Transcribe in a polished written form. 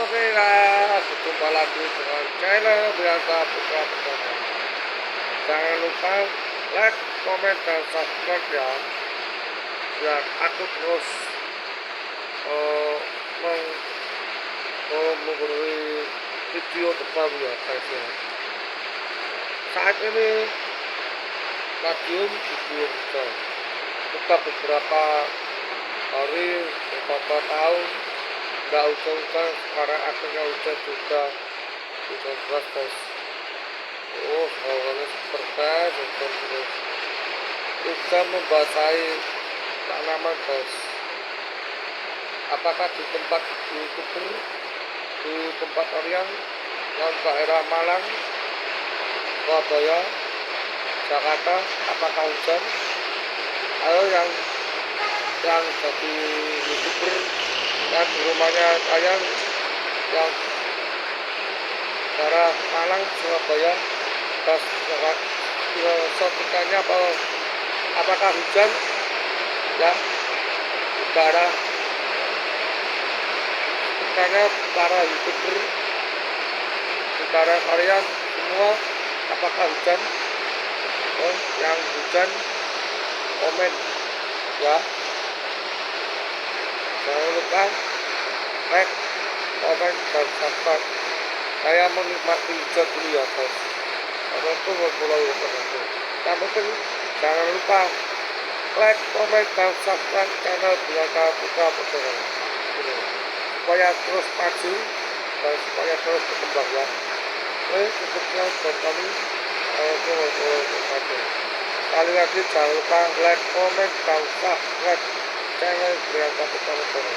Oke guys, jumpa lagi dengan channel biasa Putra Pertama. Jangan lupa like, komen, dan subscribe ya, biar aku terus memberi video terbaru ya guys ya. Saat ini radium diguyur hujan. Sudah beberapa hari, beberapa tahun nggak hujan-hujan, sekarang akhirnya hujan juga, hujan deras guys. Hawanya super guys, hujan terus, hujan membasahi tanaman guys. Apakah di tempat youtuber, di tempat kalian yang daerah Malang, Surabaya, Jakarta, apakah hujan? Ayo yang jadi youtuber dan di rumahnya kalian yang daerah Malang, Surabaya, dan sekitarnya, apakah hujan ya udara sekitarnya para youtuber daerah kalian semua, apakah hujan? Yang hujan komen ya. Jangan lupa like, komen, dan subscribe. Saya menikmati hujan dulu ya guys. Assalamualaikum warahmatullahi wabarakatuh. Yang penting jangan lupa like, komen, dan subscribe channel biasa Putra Pertama, supaya terus maju dan supaya terus berkembang ya. Oke, cukupnya buat kami. Assalamualaikum warahmatullahi wabarakatuh. Sekali lagi jangan lupa like, komen, dan subscribe channel biasa Putra Pertama.